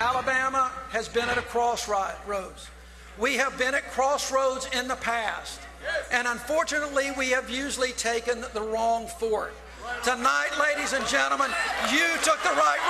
Alabama has been at a crossroads. We have been at crossroads in the past, and unfortunately, we have usually taken the wrong fork. Tonight, ladies and gentlemen, you took the right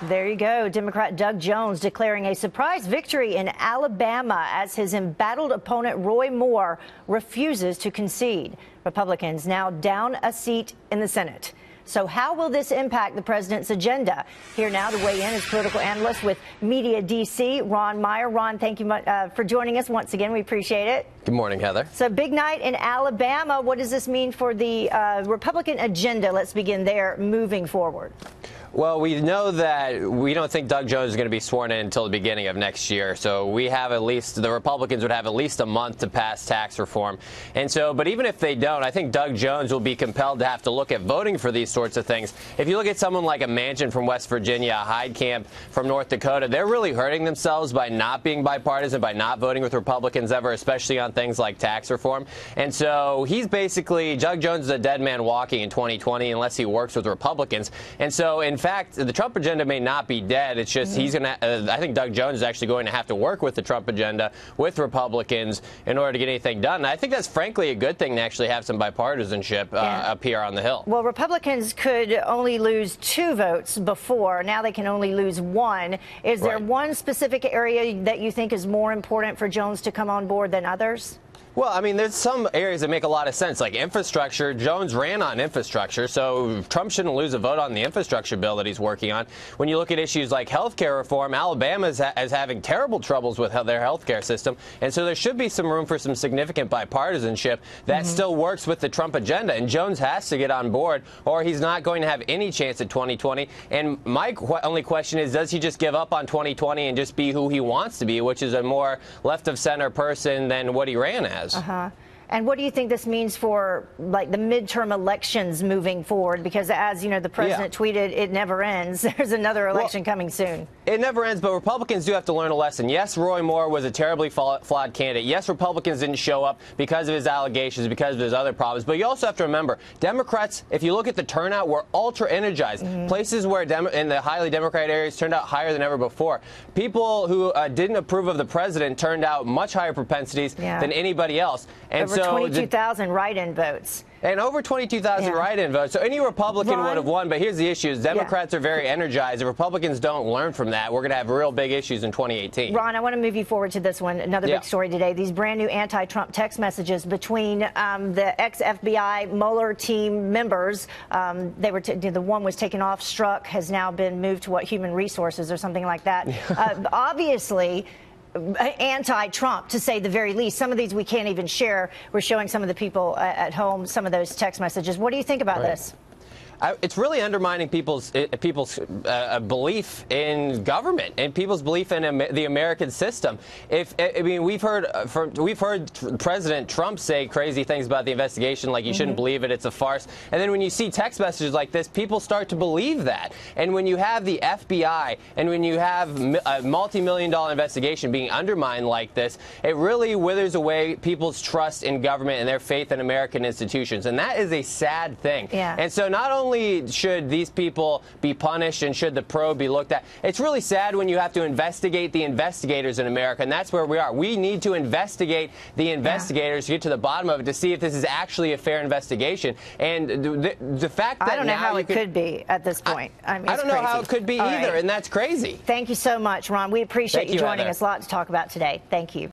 road. There you go. Democrat Doug Jones declaring a surprise victory in Alabama as his embattled opponent Roy Moore refuses to concede. Republicans now down a seat in the Senate. So how will this impact the president's agenda? Here now to weigh in is political analyst with Media DC, Ron Meyer. Ron, thank you for joining us once again. We appreciate it. Good morning, Heather. So big night in Alabama. What does this mean for the Republican agenda? Let's begin there moving forward. Well, we know that we don't think Doug Jones is going to be sworn in until the beginning of next year. So we have the Republicans would have at least a month to pass tax reform. And so, but even if they don't, I think Doug Jones will be compelled to have to look at voting for these sorts of things. If you look at someone like a Manchin from West Virginia, a Heidkamp from North Dakota, they're really hurting themselves by not being bipartisan, by not voting with Republicans ever, especially on things like tax reform. And so he's basically, Doug Jones is a dead man walking in 2020 unless he works with Republicans. And so, in fact, the Trump agenda may not be dead. It's just he's going to, I think Doug Jones is actually going to have to work with the Trump agenda with Republicans in order to get anything done. And I think that's frankly a good thing to actually have some bipartisanship up here on the Hill. Well, Republicans could only lose 2 votes before. Now they can only lose 1. Is there one specific area that you think is more important for Jones to come on board than others? Well, I mean, there's some areas that make a lot of sense, like infrastructure. Jones ran on infrastructure, so Trump shouldn't lose a vote on the infrastructure bill that he's working on. When you look at issues like health care reform, Alabama is having terrible troubles with their health care system, and so there should be some room for some significant bipartisanship that still works with the Trump agenda, and Jones has to get on board, or he's not going to have any chance at 2020. And my only question is, does he just give up on 2020 and just be who he wants to be, which is a more left-of-center person than what he ran as? And what do you think this means for, like, the midterm elections moving forward? Because, as you know, the president tweeted, it never ends. There's another election coming soon. It never ends, but Republicans do have to learn a lesson. Yes, Roy Moore was a terribly flawed candidate. Yes, Republicans didn't show up because of his allegations, because of his other problems. But you also have to remember, Democrats, if you look at the turnout, were ultra energized. Places where in the highly Democratic areas turned out higher than ever before. People who didn't approve of the president turned out much higher propensities than anybody else. And over 22,000 write-in votes. And over 22,000 write-in votes. So any Republican would have won. But here's the issue. Democrats are very energized. If Republicans don't learn from that, we're going to have real big issues in 2018. Ron, I want to move you forward to this one. Another big story today. These brand new anti-Trump text messages between the ex-FBI Mueller team members. The one was taken off, struck, has now been moved to Human Resources or something like that. Obviously anti-Trump, to say the very least. Some of these we can't even share. We're showing some of the people at home some of those text messages. What do you think about this? It's really undermining people's belief in government and people's belief in the American system. We've heard President Trump say crazy things about the investigation, like you shouldn't believe it, it's a farce. And then when you see text messages like this, people start to believe that. And when you have the FBI and when you have a multi-million-dollar investigation being undermined like this, it really withers away people's trust in government and their faith in American institutions. And that is a sad thing. And so not only should these people be punished and should the probe be looked at, it's really sad when you have to investigate the investigators in America, and that's where we are. We need to investigate the investigators to get to the bottom of it, to see if this is actually a fair investigation. And the fact that I don't know how it could be at this point. I don't know how it could be either, and that's crazy. Thank you so much, Ron. We appreciate you joining us. A lot to talk about today. Thank you.